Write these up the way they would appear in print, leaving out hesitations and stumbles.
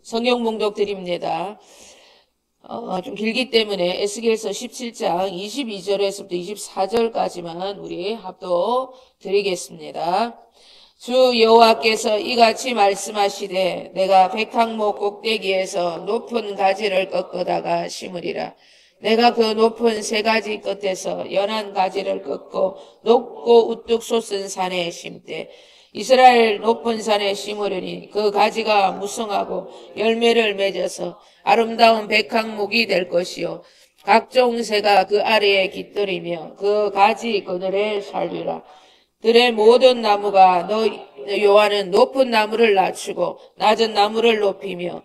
성경 봉독 드립니다. 좀 길기 때문에 에스겔서 17장 22절에서부터 24절까지만 우리 합독 드리겠습니다. 주 여호와께서 이같이 말씀하시되 내가 백향목 꼭대기에서 높은 가지를 꺾어다가 심으리라. 내가 그 높은 세 가지 끝에서 연한 가지를 꺾고 높고 우뚝 솟은 산에 심되 이스라엘 높은 산에 심으려니 그 가지가 무성하고 열매를 맺어서 아름다운 백향목이 될 것이요 각종 새가 그 아래에 깃들이며 그 가지 그늘에 살리라. 들의 모든 나무가 너 여호와는 높은 나무를 낮추고 낮은 나무를 높이며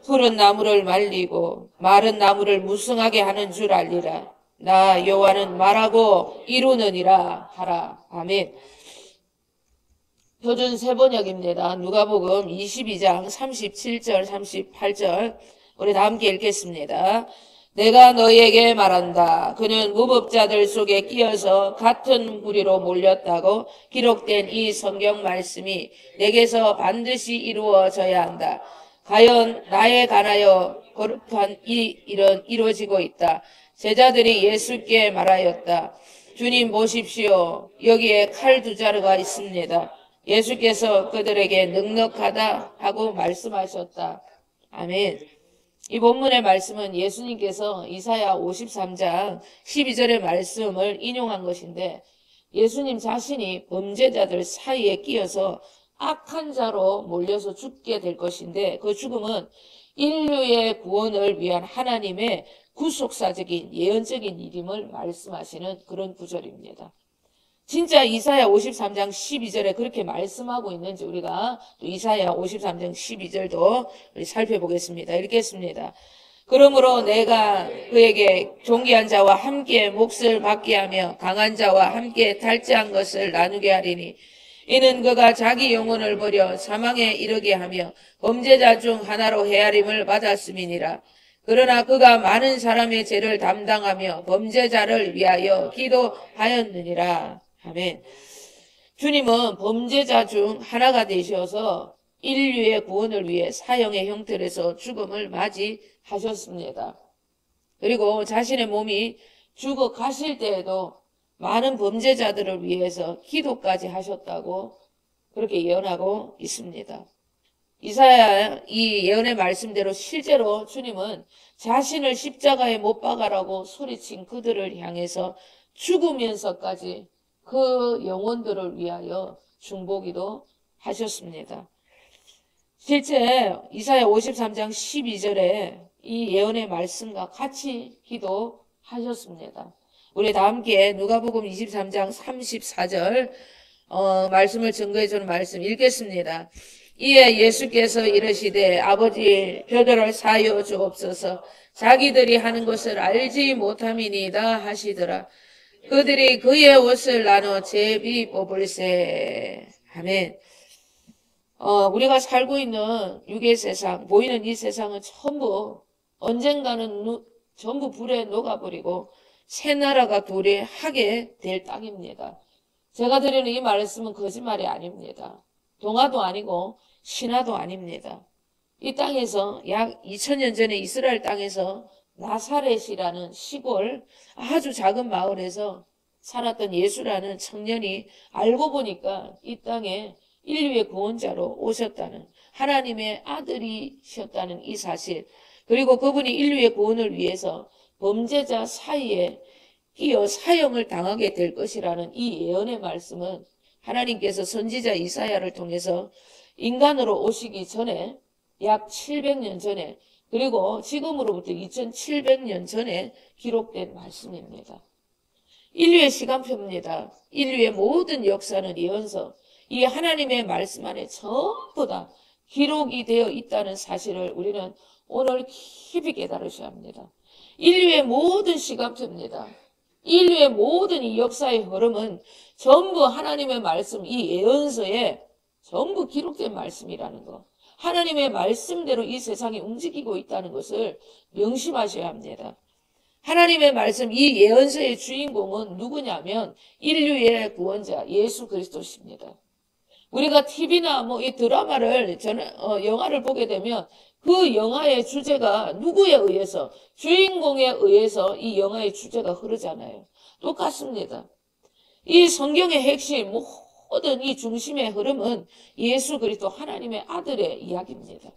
푸른 나무를 말리고 마른 나무를 무성하게 하는 줄 알리라. 나 여호와는 말하고 이루느니라 하라. 아멘. 표준 세번역입니다. 누가복음 22장 37절 38절 우리 다 함께 읽겠습니다. 내가 너희에게 말한다. 그는 무법자들 속에 끼어서 같은 무리로 몰렸다고 기록된 이 성경 말씀이 내게서 반드시 이루어져야 한다. 과연 나에 관하여 거룩한 이 일은 이루어지고 있다. 제자들이 예수께 말하였다. 주님 보십시오. 여기에 칼 2자루가 있습니다. 예수께서 그들에게 넉넉하다 하고 말씀하셨다. 아멘. 이 본문의 말씀은 예수님께서 이사야 53장 12절의 말씀을 인용한 것인데 예수님 자신이 범죄자들 사이에 끼어서 악한 자로 몰려서 죽게 될 것인데 그 죽음은 인류의 구원을 위한 하나님의 구속사적인 예언적인 일임을 말씀하시는 그런 구절입니다. 진짜 이사야 53장 12절에 그렇게 말씀하고 있는지 우리가 또 이사야 53장 12절도 우리 살펴보겠습니다. 읽겠습니다. 그러므로 내가 그에게 존귀한 자와 함께 몫을 받게 하며 강한 자와 함께 탈취한 것을 나누게 하리니 이는 그가 자기 영혼을 버려 사망에 이르게 하며 범죄자 중 하나로 헤아림을 받았음이니라. 그러나 그가 많은 사람의 죄를 담당하며 범죄자를 위하여 기도하였느니라. 아멘. 주님은 범죄자 중 하나가 되셔서 인류의 구원을 위해 사형의 형태로서 죽음을 맞이하셨습니다. 그리고 자신의 몸이 죽어 가실 때에도 많은 범죄자들을 위해서 기도까지 하셨다고 그렇게 예언하고 있습니다. 이사야 이 예언의 말씀대로 실제로 주님은 자신을 십자가에 못 박아라고 소리친 그들을 향해서 죽으면서까지 그 영혼들을 위하여 중보기도 하셨습니다. 실제 이사야 53장 12절에 이 예언의 말씀과 같이 기도하셨습니다. 우리 다 함께 누가복음 23장 34절 말씀을 증거해주는 말씀 읽겠습니다. 이에 예수께서 이르시되 아버지 표도를 사여 주옵소서 자기들이 하는 것을 알지 못함이니이다 하시더라. 그들이 그의 옷을 나눠 제비 뽑을세. 아멘. 우리가 살고 있는 육의 세상, 보이는 이 세상은 전부 언젠가는 전부 불에 녹아버리고 새 나라가 도래하게 될 땅입니다. 제가 드리는 이 말씀은 거짓말이 아닙니다. 동화도 아니고 신화도 아닙니다. 이 땅에서 약 2000년 전에 이스라엘 땅에서 나사렛이라는 시골 아주 작은 마을에서 살았던 예수라는 청년이 알고 보니까 이 땅에 인류의 구원자로 오셨다는 하나님의 아들이셨다는 이 사실, 그리고 그분이 인류의 구원을 위해서 범죄자 사이에 끼어 사형을 당하게 될 것이라는 이 예언의 말씀은 하나님께서 선지자 이사야를 통해서 인간으로 오시기 전에 약 700년 전에 그리고 지금으로부터 2700년 전에 기록된 말씀입니다. 인류의 시간표입니다. 인류의 모든 역사는 예언서, 이 하나님의 말씀 안에 전부 다 기록이 되어 있다는 사실을 우리는 오늘 깊이 깨달으셔야 합니다. 인류의 모든 시간표입니다. 인류의 모든 이 역사의 흐름은 전부 하나님의 말씀, 이 예언서에 전부 기록된 말씀이라는 것. 하나님의 말씀대로 이 세상이 움직이고 있다는 것을 명심하셔야 합니다. 하나님의 말씀, 이 예언서의 주인공은 누구냐면 인류의 구원자 예수 그리스도십니다. 우리가 TV나 뭐 이 드라마를 영화를 보게 되면 그 영화의 주제가 누구에 의해서, 주인공에 의해서 이 영화의 주제가 흐르잖아요. 똑같습니다. 이 성경의 핵심, 모든 이 중심의 흐름은 예수 그리스도 하나님의 아들의 이야기입니다.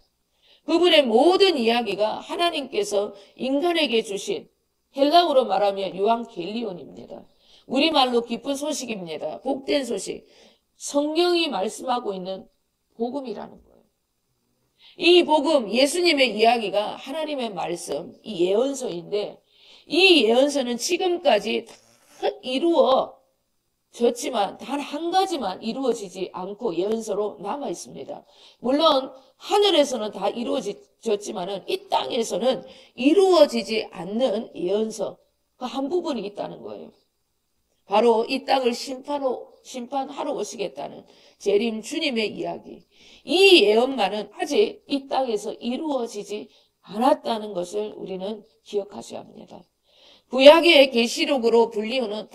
그분의 모든 이야기가 하나님께서 인간에게 주신, 헬라어로 말하면 유앙겔리온입니다. 우리말로 기쁜 소식입니다. 복된 소식. 성경이 말씀하고 있는 복음이라는 거예요. 이 복음, 예수님의 이야기가 하나님의 말씀, 이 예언서인데, 이 예언서는 지금까지 다 이루어졌지만 단 한 가지만 이루어지지 않고 예언서로 남아 있습니다. 물론 하늘에서는 다 이루어졌지만은 이 땅에서는 이루어지지 않는 예언서 그 한 부분이 있다는 거예요. 바로 이 땅을 심판하러 오시겠다는 재림 주님의 이야기. 이 예언만은 아직 이 땅에서 이루어지지 않았다는 것을 우리는 기억하셔야 합니다. 구약의 계시록으로 불리우는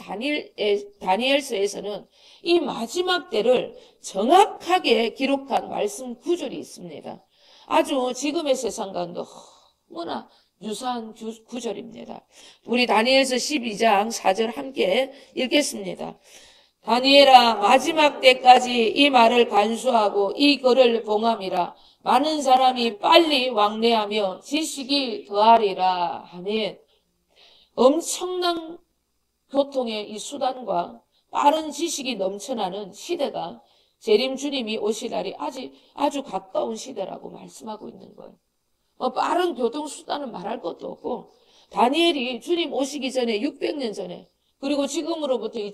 다니엘서에서는 이 마지막 때를 정확하게 기록한 말씀 구절이 있습니다. 아주 지금의 세상과도 너무나 유사한 구절입니다. 우리 다니엘서 12장 4절 함께 읽겠습니다. 다니엘아, 마지막 때까지 이 말을 간수하고 이 글을 봉함이라. 많은 사람이 빨리 왕래하며 지식이 더하리라. 아멘. 엄청난 교통의 이 수단과 빠른 지식이 넘쳐나는 시대가 재림 주님이 오실 날이 아주 가까운 시대라고 말씀하고 있는 거예요. 빠른 교통수단은 말할 것도 없고, 다니엘이 주님 오시기 전에 600년 전에, 그리고 지금으로부터 약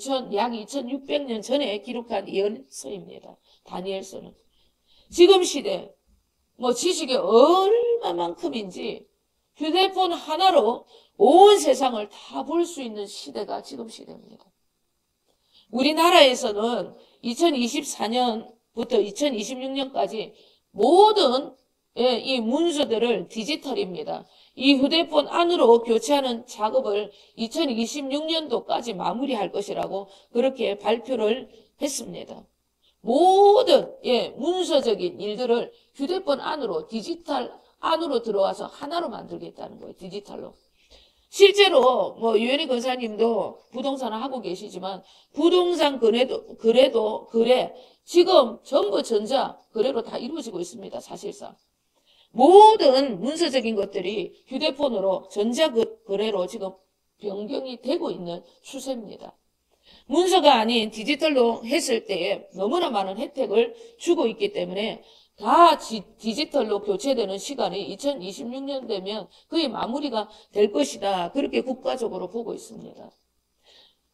2600년 전에 기록한 예언서입니다. 다니엘서는. 지금 시대, 지식이 얼마만큼인지 휴대폰 하나로 온 세상을 다 볼 수 있는 시대가 지금 시대입니다. 우리나라에서는 2024년부터 2026년까지 모든 이 문서들을 디지털입니다. 이 휴대폰 안으로 교체하는 작업을 2026년도까지 마무리할 것이라고 그렇게 발표를 했습니다. 모든 문서적인 일들을 휴대폰 안으로, 디지털 안으로 들어와서 하나로 만들겠다는 거예요. 디지털로. 실제로 유현희 권사님도 부동산을 하고 계시지만 부동산 거래 지금 전부 전자 거래로 다 이루어지고 있습니다. 사실상. 모든 문서적인 것들이 휴대폰으로 전자 거래로 지금 변경이 되고 있는 추세입니다. 문서가 아닌 디지털로 했을 때에 너무나 많은 혜택을 주고 있기 때문에 다 디지털로 교체되는 시간이 2026년 되면 거의 마무리가 될 것이다. 그렇게 국가적으로 보고 있습니다.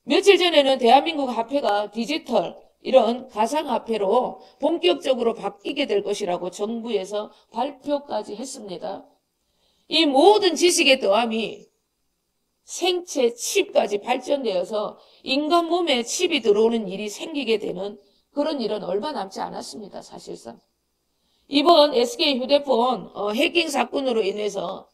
며칠 전에는 대한민국 화폐가 디지털 이런 가상화폐로 본격적으로 바뀌게 될 것이라고 정부에서 발표까지 했습니다. 이 모든 지식의 더함이 생체 칩까지 발전되어서 인간 몸에 칩이 들어오는 일이 생기게 되는 그런 일은 얼마 남지 않았습니다. 사실상. 이번 SK 휴대폰 해킹 사건으로 인해서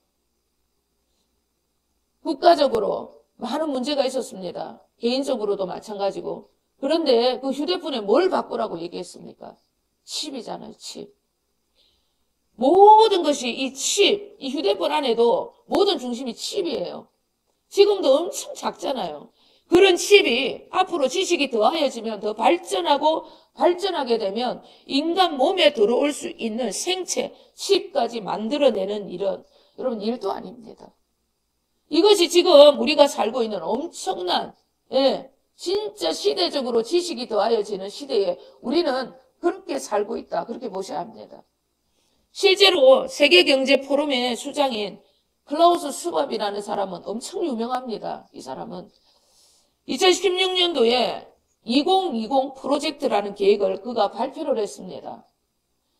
국가적으로 많은 문제가 있었습니다. 개인적으로도 마찬가지고. 그런데 그 휴대폰에 뭘 바꾸라고 얘기했습니까? 칩이잖아요, 칩. 모든 것이 이 휴대폰 안에도 모든 중심이 칩이에요. 지금도 엄청 작잖아요. 그런 칩이 앞으로 지식이 더하여지면 더 발전하게 되면 인간 몸에 들어올 수 있는 생체, 칩까지 만들어내는 일은 여러분 일도 아닙니다. 이것이 지금 우리가 살고 있는 엄청난 진짜 시대적으로 지식이 더하여지는 시대에 우리는 그렇게 살고 있다. 그렇게 보셔야 합니다. 실제로 세계경제포럼의 수장인 클라우스 슈밥이라는 사람은 엄청 유명합니다. 이 사람은 2016년도에 2020 프로젝트라는 계획을 그가 발표를 했습니다.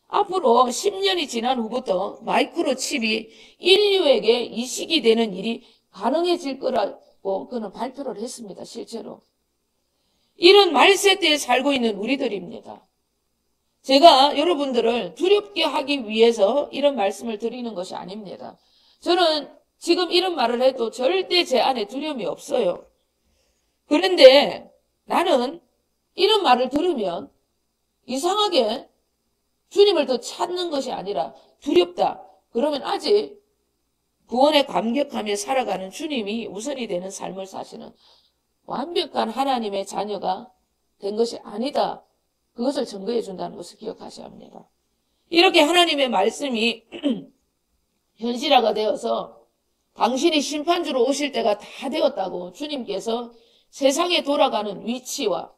앞으로 10년이 지난 후부터 마이크로칩이 인류에게 이식이 되는 일이 가능해질 거라고 그는 발표를 했습니다. 실제로. 이런 말세대에 살고 있는 우리들입니다. 제가 여러분들을 두렵게 하기 위해서 이런 말씀을 드리는 것이 아닙니다. 저는 지금 이런 말을 해도 절대 제 안에 두려움이 없어요. 그런데 나는 이런 말을 들으면 이상하게 주님을 더 찾는 것이 아니라 두렵다. 그러면 아직 구원에 감격하며 살아가는 주님이 우선이 되는 삶을 사시는 완벽한 하나님의 자녀가 된 것이 아니다. 그것을 증거해 준다는 것을 기억하셔야 합니다. 이렇게 하나님의 말씀이 현실화가 되어서 당신이 심판주로 오실 때가 다 되었다고 주님께서 세상에 돌아가는 위치와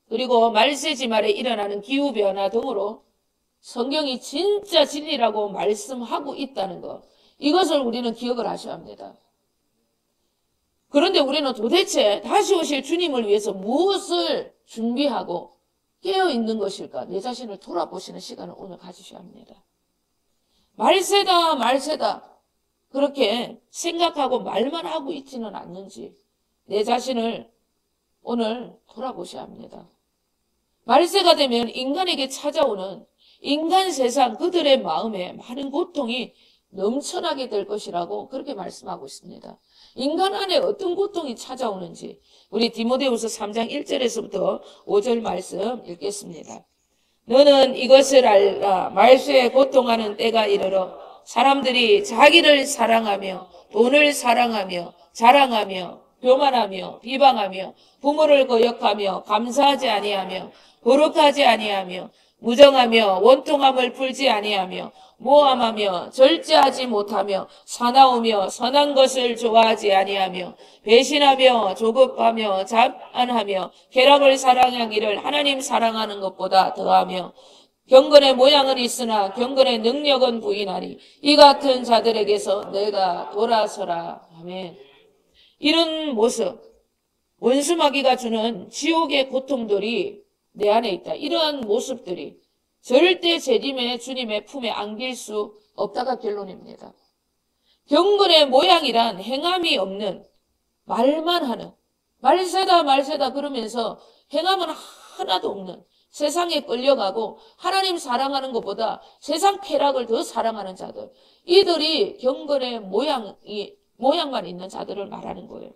그리고 말세지 말에 일어나는 기후변화 등으로 성경이 진짜 진리라고 말씀하고 있다는 것, 이것을 우리는 기억을 하셔야 합니다. 그런데 우리는 도대체 다시 오실 주님을 위해서 무엇을 준비하고 깨어있는 것일까? 내 자신을 돌아보시는 시간을 오늘 가지셔야 합니다. 말세다 말세다 그렇게 생각하고 말만 하고 있지는 않는지 내 자신을 오늘 돌아보셔야 합니다. 말세가 되면 인간에게 찾아오는 인간 세상 그들의 마음에 많은 고통이 넘쳐나게 될 것이라고 그렇게 말씀하고 있습니다. 인간 안에 어떤 고통이 찾아오는지 우리 디모데후서 3장 1절에서부터 5절 말씀 읽겠습니다. 너는 이것을 알라. 말세에 고통하는 때가 이르러 사람들이 자기를 사랑하며 돈을 사랑하며 자랑하며 교만하며 비방하며 부모를 거역하며 감사하지 아니하며 거룩하지 아니하며 무정하며 원통함을 풀지 아니하며 모함하며 절제하지 못하며 사나우며 선한 것을 좋아하지 아니하며 배신하며 조급하며 자만하며 쾌락을 사랑하기를 하나님 사랑하는 것보다 더하며 경건의 모양은 있으나 경건의 능력은 부인하니 이 같은 자들에게서 내가 돌아서라. 아멘. 이런 모습, 원수마귀가 주는 지옥의 고통들이 내 안에 있다. 이러한 모습들이 절대 재림의 주님의 품에 안길 수 없다가 결론입니다. 경건의 모양이란 행함이 없는 말만 하는 말세다 말세다 그러면서 행함은 하나도 없는 세상에 끌려가고 하나님 사랑하는 것보다 세상 쾌락을 더 사랑하는 자들, 이들이 경건의 모양만 있는 자들을 말하는 거예요.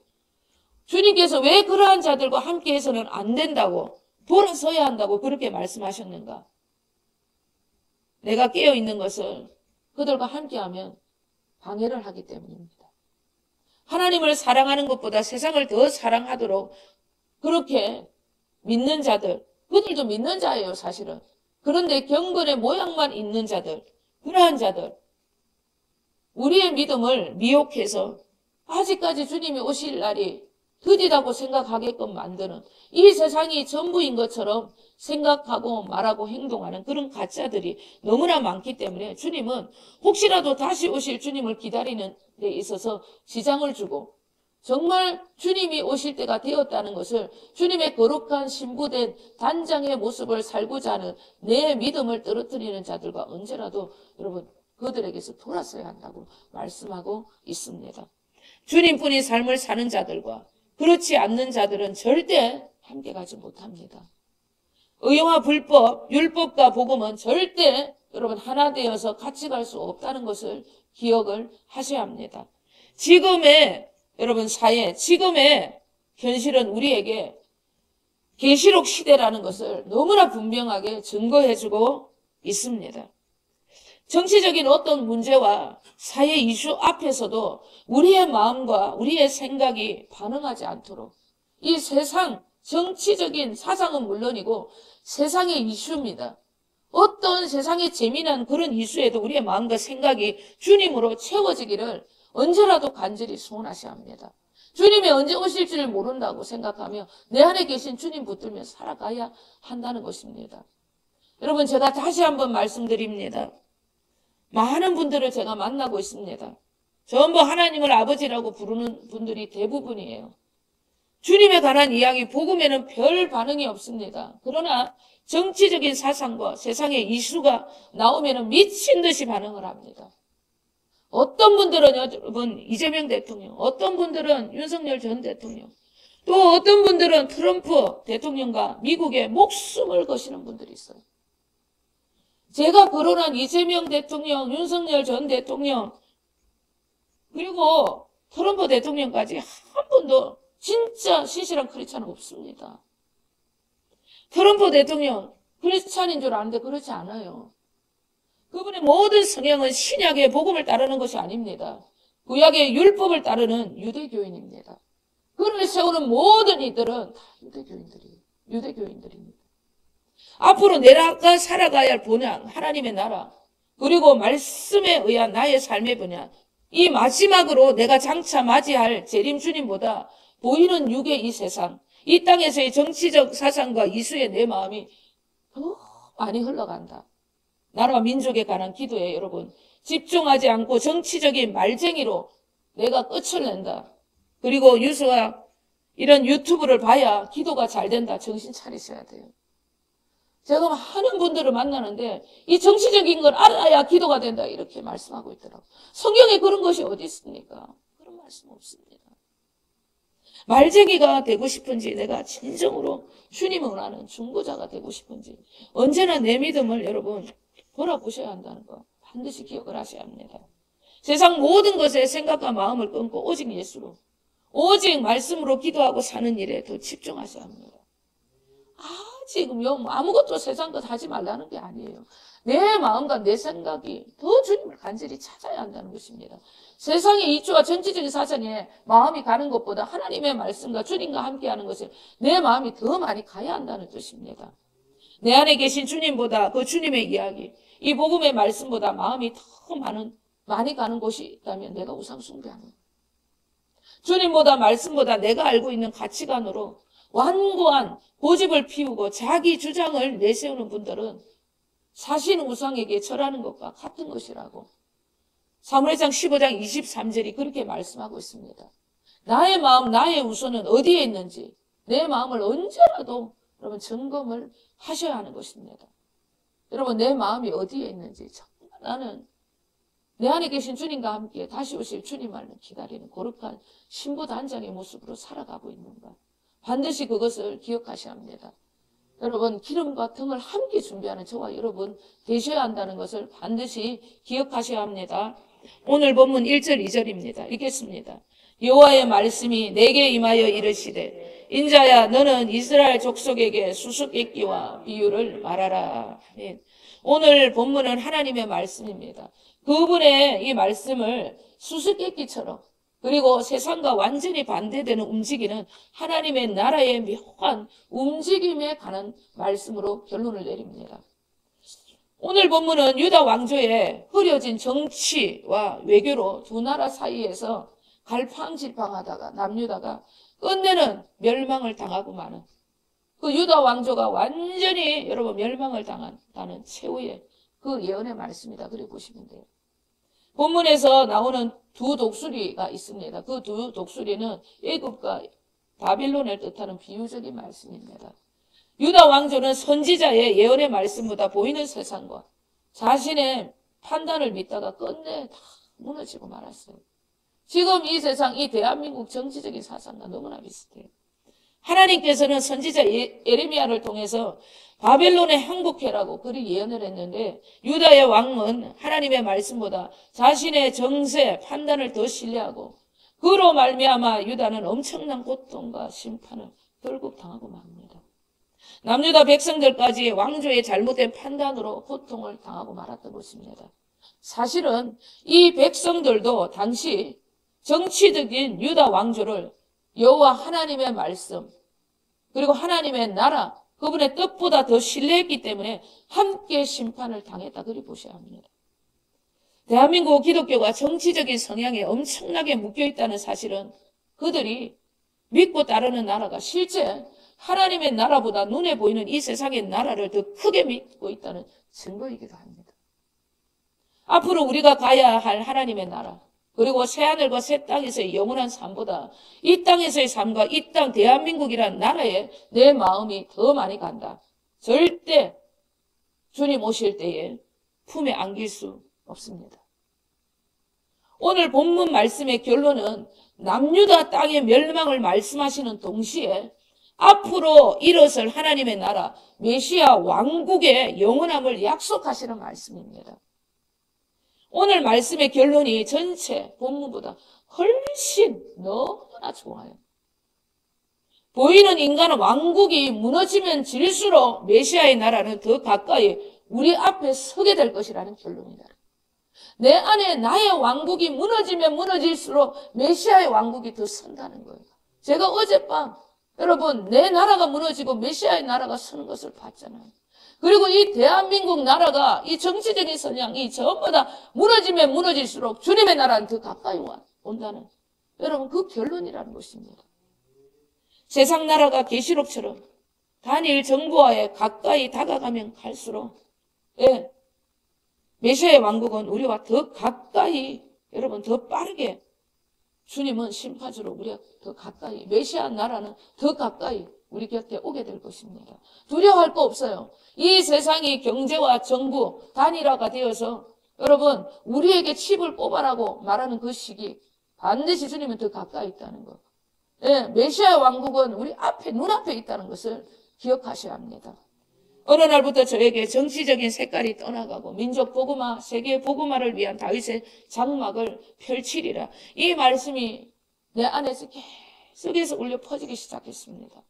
주님께서 왜 그러한 자들과 함께해서는 안 된다고 돌아서야 한다고 그렇게 말씀하셨는가? 내가 깨어있는 것을 그들과 함께하면 방해를 하기 때문입니다. 하나님을 사랑하는 것보다 세상을 더 사랑하도록 그렇게 믿는 자들, 그들도 믿는 자예요 사실은. 그런데 경건의 모양만 있는 자들, 그러한 자들, 우리의 믿음을 미혹해서 아직까지 주님이 오실 날이 더디다고 생각하게끔 만드는 이 세상이 전부인 것처럼 생각하고 말하고 행동하는 그런 가짜들이 너무나 많기 때문에 주님은 혹시라도 다시 오실 주님을 기다리는 데 있어서 지장을 주고 정말 주님이 오실 때가 되었다는 것을 주님의 거룩한 신부된 단장의 모습을 살고자 하는 내 믿음을 떨어뜨리는 자들과 언제라도 여러분 그들에게서 돌아서야 한다고 말씀하고 있습니다. 주님뿐이 삶을 사는 자들과 그렇지 않는 자들은 절대 함께 가지 못합니다. 의와 불법, 율법과 복음은 절대 여러분 하나 되어서 같이 갈 수 없다는 것을 기억을 하셔야 합니다. 지금의 여러분 사회, 지금의 현실은 우리에게 계시록 시대라는 것을 너무나 분명하게 증거해주고 있습니다. 정치적인 어떤 문제와 사회 이슈 앞에서도 우리의 마음과 우리의 생각이 반응하지 않도록 이 세상 정치적인 사상은 물론이고 세상의 이슈입니다. 어떤 세상의 재미난 그런 이슈에도 우리의 마음과 생각이 주님으로 채워지기를 언제라도 간절히 소원하셔야 합니다. 주님이 언제 오실 줄 모른다고 생각하며 내 안에 계신 주님 붙들며 살아가야 한다는 것입니다. 여러분 제가 다시 한번 말씀드립니다. 많은 분들을 제가 만나고 있습니다. 전부 하나님을 아버지라고 부르는 분들이 대부분이에요. 주님에 관한 이야기, 복음에는 별 반응이 없습니다. 그러나 정치적인 사상과 세상의 이슈가 나오면 미친 듯이 반응을 합니다. 어떤 분들은 여러분 이재명 대통령, 어떤 분들은 윤석열 전 대통령, 또 어떤 분들은 트럼프 대통령과 미국의 목숨을 거시는 분들이 있어요. 제가 거론한 이재명 대통령, 윤석열 전 대통령, 그리고 트럼프 대통령까지 한 분도 진짜 신실한 크리스찬은 없습니다. 트럼프 대통령 크리스찬인 줄 아는데 그렇지 않아요. 그분의 모든 성향은 신약의 복음을 따르는 것이 아닙니다. 구약의 율법을 따르는 유대교인입니다. 그를 세우는 모든 이들은 다 유대교인들입니다. 앞으로 내가 살아가야 할 본향, 하나님의 나라, 그리고 말씀에 의한 나의 삶의 분야, 이 마지막으로 내가 장차 맞이할 재림 주님보다 보이는 육의 이 세상, 이 땅에서의 정치적 사상과 이수의 내 마음이 더 많이 흘러간다. 나라와 민족에 관한 기도에 여러분 집중하지 않고 정치적인 말쟁이로 내가 끝을 낸다. 그리고 유수와 이런 유튜브를 봐야 기도가 잘 된다. 정신 차리셔야 돼요. 제가 많은 분들을 만나는데 이 정치적인 걸 알아야 기도가 된다 이렇게 말씀하고 있더라고요. 성경에 그런 것이 어디 있습니까? 그런 말씀 없습니다. 말쟁이가 되고 싶은지 내가 진정으로 주님을 원하는 중보자가 되고 싶은지 언제나 내 믿음을 여러분 돌아보셔야 한다는 거 반드시 기억을 하셔야 합니다. 세상 모든 것에 생각과 마음을 끊고 오직 예수로 오직 말씀으로 기도하고 사는 일에 더 집중하셔야 합니다. 지금 아무것도 세상 것 하지 말라는 게 아니에요. 내 마음과 내 생각이 더 주님을 간절히 찾아야 한다는 것입니다. 세상의 이슈와 정치적인 사상에 마음이 가는 것보다 하나님의 말씀과 주님과 함께하는 것에 내 마음이 더 많이 가야 한다는 뜻입니다. 내 안에 계신 주님보다 그 주님의 이야기, 이 복음의 말씀보다 마음이 더 많이 가는 곳이 있다면 내가 우상 숭배하는 거예요. 주님보다 말씀보다 내가 알고 있는 가치관으로 완고한 고집을 피우고 자기 주장을 내세우는 분들은 사신 우상에게 절하는 것과 같은 것이라고 사무엘상 15장 23절이 그렇게 말씀하고 있습니다. 나의 마음, 나의 우선은 어디에 있는지 내 마음을 언제라도 여러분 점검을 하셔야 하는 것입니다. 여러분 내 마음이 어디에 있는지 정말 나는 내 안에 계신 주님과 함께 다시 오실 주님만을 기다리는 거룩한 신부 단장의 모습으로 살아가고 있는가. 반드시 그것을 기억하셔야 합니다. 여러분 기름과 등을 함께 준비하는 저와 여러분 되셔야 한다는 것을 반드시 기억하셔야 합니다. 오늘 본문 1절 2절입니다. 읽겠습니다. 여호와의 말씀이 내게 임하여 이르시되 인자야 너는 이스라엘 족속에게 수수께끼와 비유를 말하라. 오늘 본문은 하나님의 말씀입니다. 그분의 이 말씀을 수수께끼처럼 그리고 세상과 완전히 반대되는 움직이는 하나님의 나라의 묘한 움직임에 관한 말씀으로 결론을 내립니다. 오늘 본문은 유다 왕조의 흐려진 정치와 외교로 두 나라 사이에서 갈팡질팡하다가 남유다가 끝내는 멸망을 당하고 마는 그 유다 왕조가 완전히 여러분 멸망을 당한다는 최후의 그 예언의 말씀이다. 그래 보시면 돼요. 본문에서 나오는 두 독수리가 있습니다. 그 두 독수리는 애굽과 바빌론을 뜻하는 비유적인 말씀입니다. 유다 왕조는 선지자의 예언의 말씀보다 보이는 세상과 자신의 판단을 믿다가 끝내 다 무너지고 말았어요. 지금 이 세상, 이 대한민국 정치적인 사상과 너무나 비슷해요. 하나님께서는 선지자 예레미야를 통해서 바벨론에 항복해라고 그리 예언을 했는데 유다의 왕은 하나님의 말씀보다 자신의 정세, 판단을 더 신뢰하고 그로 말미암아 유다는 엄청난 고통과 심판을 결국 당하고 맙니다. 남유다 백성들까지 왕조의 잘못된 판단으로 고통을 당하고 말았던 것입니다. 사실은 이 백성들도 당시 정치적인 유다 왕조를 여호와 하나님의 말씀 그리고 하나님의 나라 그분의 뜻보다 더 신뢰했기 때문에 함께 심판을 당했다. 그리 보셔야 합니다. 대한민국 기독교가 정치적인 성향에 엄청나게 묶여있다는 사실은 그들이 믿고 따르는 나라가 실제 하나님의 나라보다 눈에 보이는 이 세상의 나라를 더 크게 믿고 있다는 증거이기도 합니다. 앞으로 우리가 가야 할 하나님의 나라 그리고 새하늘과 새 땅에서의 영원한 삶보다 이 땅에서의 삶과 이 땅 대한민국이라는 나라에 내 마음이 더 많이 간다. 절대 주님 오실 때에 품에 안길 수 없습니다. 오늘 본문 말씀의 결론은 남유다 땅의 멸망을 말씀하시는 동시에 앞으로 일어설 하나님의 나라 메시아 왕국의 영원함을 약속하시는 말씀입니다. 오늘 말씀의 결론이 전체 본문보다 훨씬 너무나 좋아요. 보이는 인간은 왕국이 무너지면 질수록 메시아의 나라는 더 가까이 우리 앞에 서게 될 것이라는 결론이다. 내 안에 나의 왕국이 무너지면 무너질수록 메시아의 왕국이 더 선다는 거예요. 제가 어젯밤 여러분 내 나라가 무너지고 메시아의 나라가 서는 것을 봤잖아요. 그리고 이 대한민국 나라가 이 정치적인 성향이 전부 다 무너지면 무너질수록 주님의 나라는 더 가까이 온다는 여러분 그 결론이라는 것입니다. 세상 나라가 계시록처럼 단일 정부와에 가까이 다가가면 갈수록 메시아의 왕국은 우리와 더 가까이 여러분 더 빠르게 주님은 심판주로 우리가 더 가까이 메시아 나라는 더 가까이 우리 곁에 오게 될 것입니다. 두려워할 거 없어요. 이 세상이 경제와 정부 단일화가 되어서 여러분 우리에게 칩을 뽑아라고 말하는 그 시기 반드시 주님은 더 가까이 있다는 것. 메시아 왕국은 우리 앞에 눈앞에 있다는 것을 기억하셔야 합니다. 어느 날부터 저에게 정치적인 색깔이 떠나가고 민족 복음화, 세계 복음화를 위한 다윗의 장막을 펼치리라. 이 말씀이 내 안에서 계속해서 울려 퍼지기 시작했습니다.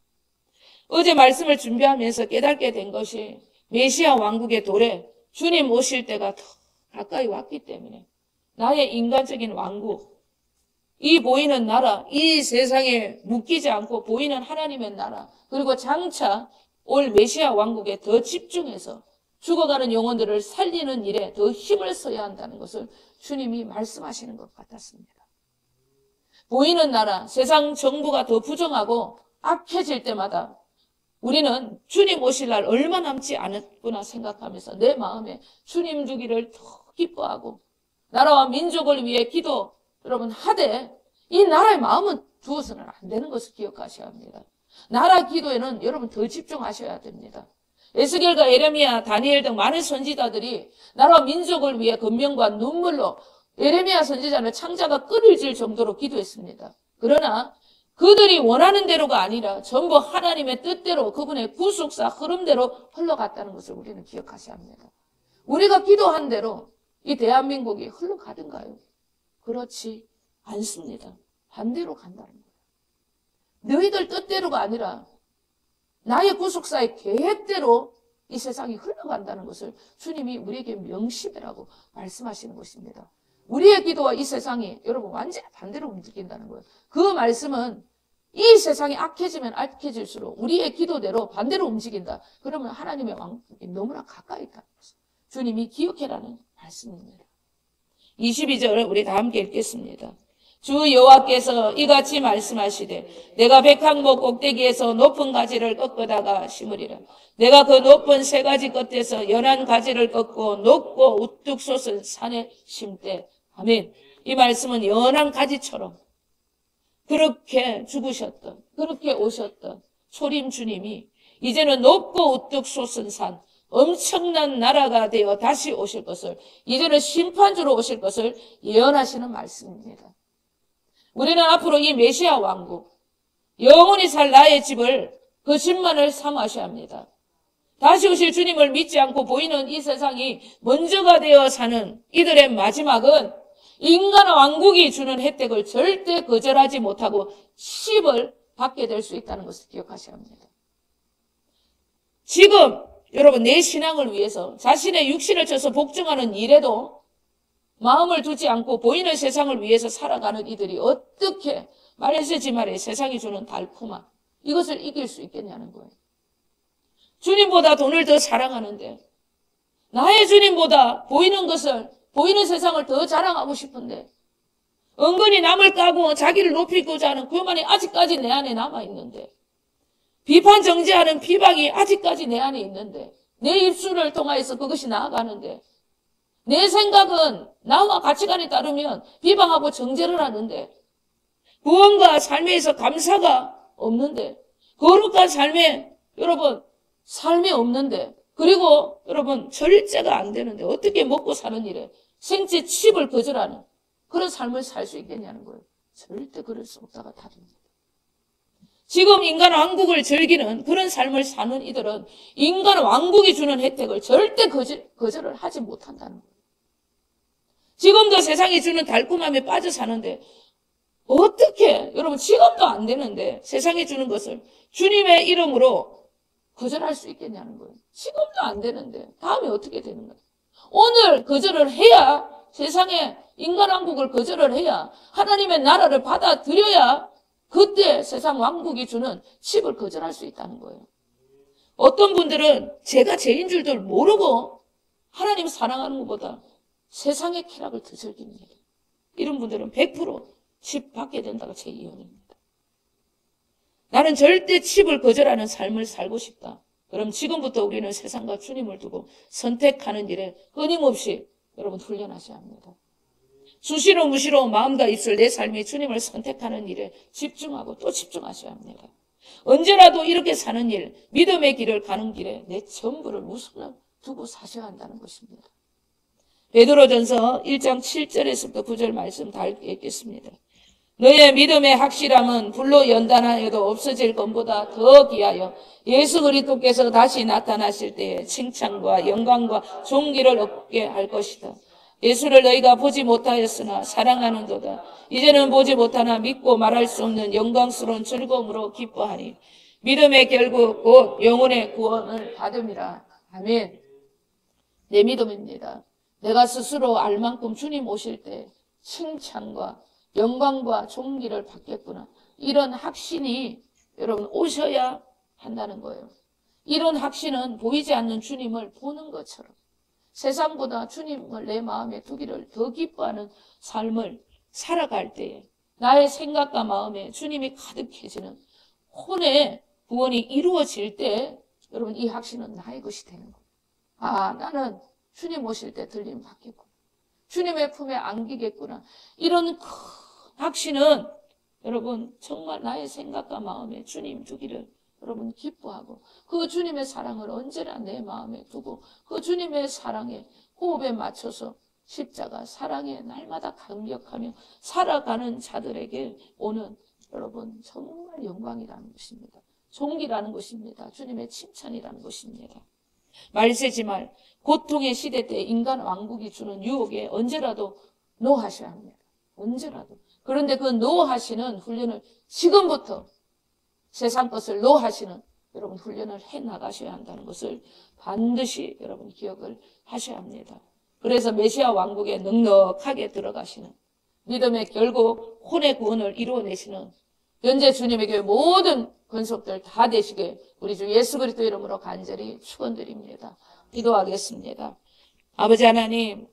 어제 말씀을 준비하면서 깨닫게 된 것이 메시아 왕국의 도래, 주님 오실 때가 더 가까이 왔기 때문에 나의 인간적인 왕국, 이 보이는 나라, 이 세상에 묶이지 않고 보이는 하나님의 나라, 그리고 장차 올 메시아 왕국에 더 집중해서 죽어가는 영혼들을 살리는 일에 더 힘을 써야 한다는 것을 주님이 말씀하시는 것 같았습니다. 보이는 나라, 세상 정부가 더 부정하고 악해질 때마다 우리는 주님 오실 날 얼마 남지 않았구나 생각하면서 내 마음에 주님 주기를 더 기뻐하고 나라와 민족을 위해 기도 여러분 하되 이 나라의 마음은 두어서는 안 되는 것을 기억하셔야 합니다. 나라 기도에는 여러분 더 집중하셔야 됩니다. 에스겔과 예레미야, 다니엘 등 많은 선지자들이 나라와 민족을 위해 권면과 눈물로 예레미야 선지자는 창자가 끓일질 정도로 기도했습니다. 그러나 그들이 원하는 대로가 아니라 전부 하나님의 뜻대로 그분의 구속사 흐름대로 흘러갔다는 것을 우리는 기억하셔야 합니다. 우리가 기도한 대로 이 대한민국이 흘러가든가요? 그렇지 않습니다. 반대로 간다는 거예요. 너희들 뜻대로가 아니라 나의 구속사의 계획대로 이 세상이 흘러간다는 것을 주님이 우리에게 명심해라고 말씀하시는 것입니다. 우리의 기도와 이 세상이 여러분 완전히 반대로 움직인다는 거예요. 그 말씀은 이 세상이 악해지면 악해질수록 우리의 기도대로 반대로 움직인다. 그러면 하나님의 왕국이 너무나 가까이 있다는 것을 주님이 기억해라는 말씀입니다. 22절을 우리 다 함께 읽겠습니다. 주 여호와께서 이같이 말씀하시되 내가 백향목 꼭대기에서 높은 가지를 꺾어다가 심으리라. 내가 그 높은 세 가지 끝에서 연한 가지를 꺾고 높고 우뚝 솟은 산에 심되. 아멘. 이 말씀은 연한 가지처럼 그렇게 죽으셨던 그렇게 오셨던 초림 주님이 이제는 높고 우뚝 솟은 산 엄청난 나라가 되어 다시 오실 것을 이제는 심판주로 오실 것을 예언하시는 말씀입니다. 우리는 앞으로 이 메시아 왕국, 영원히 살 나의 집을 그 집만을 삼으셔야 합니다. 다시 오실 주님을 믿지 않고 보이는 이 세상이 먼저가 되어 사는 이들의 마지막은 인간의 왕국이 주는 혜택을 절대 거절하지 못하고 씹을 받게 될 수 있다는 것을 기억하셔야 합니다. 지금 여러분 내 신앙을 위해서 자신의 육신을 쳐서 복종하는 일에도 마음을 두지 않고 보이는 세상을 위해서 살아가는 이들이 어떻게 말해서지 말해 세상이 주는 달콤함 이것을 이길 수 있겠냐는 거예요. 주님보다 돈을 더 사랑하는데 나의 주님보다 보이는 것을 보이는 세상을 더 자랑하고 싶은데 은근히 남을 까고 자기를 높이고자 하는 그 말이 아직까지 내 안에 남아있는데 비판 정죄하는 비방이 아직까지 내 안에 있는데 내 입술을 통하여서 그것이 나아가는데 내 생각은 나와 가치관에 따르면 비방하고 정죄를 하는데 구원과 삶에서 감사가 없는데 거룩한 삶에 여러분 삶이 없는데 그리고 여러분 절제가 안 되는데 어떻게 먹고 사는 일에 생체 칩을 거절하는 그런 삶을 살 수 있겠냐는 거예요. 절대 그럴 수 없다가 답입니다. 지금 인간 왕국을 즐기는 그런 삶을 사는 이들은 인간 왕국이 주는 혜택을 절대 거절을 하지 못한다는 거예요. 지금도 세상이 주는 달콤함에 빠져 사는데 어떻게 여러분 지금도 안 되는데 세상에 주는 것을 주님의 이름으로 거절할 수 있겠냐는 거예요. 지금도 안 되는데 다음에 어떻게 되는 거예요? 오늘 거절을 해야 세상에 인간 왕국을 거절을 해야 하나님의 나라를 받아들여야 그때 세상 왕국이 주는 칩을 거절할 수 있다는 거예요. 어떤 분들은 제가 죄인 줄도 모르고 하나님 사랑하는 것보다 세상의 쾌락을 더 즐깁니다. 이런 분들은 100% 칩 받게 된다가 제 이론입니다. 나는 절대 칩을 거절하는 삶을 살고 싶다. 그럼 지금부터 우리는 세상과 주님을 두고 선택하는 일에 끊임없이 여러분 훈련하셔야 합니다. 수시로 무시로 마음과 입술 내 삶이 주님을 선택하는 일에 집중하고 또 집중하셔야 합니다. 언제라도 이렇게 사는 일, 믿음의 길을 가는 길에 내 전부를 우선을 두고 사셔야 한다는 것입니다. 베드로전서 1장 7절에서부터 9절 말씀 다 읽겠습니다. 너의 믿음의 확실함은 불로 연단하여도 없어질 것보다 더 귀하여 예수 그리스도께서 다시 나타나실 때에 칭찬과 영광과 존귀를 얻게 할 것이다. 예수를 너희가 보지 못하였으나 사랑하는도다. 이제는 보지 못하나 믿고 말할 수 없는 영광스러운 즐거움으로 기뻐하니 믿음의 결국 곧 영혼의 구원을 받음이라. 아멘. 내 믿음입니다. 내가 스스로 알 만큼 주님 오실 때 칭찬과 영광과 존귀를 받겠구나. 이런 확신이 여러분 오셔야 한다는 거예요. 이런 확신은 보이지 않는 주님을 보는 것처럼 세상보다 주님을 내 마음에 두기를 더 기뻐하는 삶을 살아갈 때에 나의 생각과 마음에 주님이 가득해지는 혼의 구원이 이루어질 때 여러분 이 확신은 나의 것이 되는 거예요. 아, 나는 주님 오실 때 들림 받겠구나. 주님의 품에 안기겠구나. 이런 큰 확신은 여러분 정말 나의 생각과 마음에 주님 두기를 여러분 기뻐하고 그 주님의 사랑을 언제나 내 마음에 두고 그 주님의 사랑에 호흡에 맞춰서 십자가 사랑에 날마다 감격하며 살아가는 자들에게 오는 여러분 정말 영광이라는 것입니다. 존귀라는 것입니다. 주님의 칭찬이라는 것입니다. 말세지 말 고통의 시대 때 인간 왕국이 주는 유혹에 언제라도 노하셔야 합니다. 언제라도. 그런데 그 노하시는 훈련을 지금부터 세상 것을 노하시는 여러분 훈련을 해나가셔야 한다는 것을 반드시 여러분 기억을 하셔야 합니다. 그래서 메시아 왕국에 넉넉하게 들어가시는 믿음의 결국 혼의 구원을 이루어내시는 현재 주님의 교회 모든 권속들 다 되시게 우리 주 예수 그리스도 이름으로 간절히 축원드립니다. 기도하겠습니다. 아버지 하나님,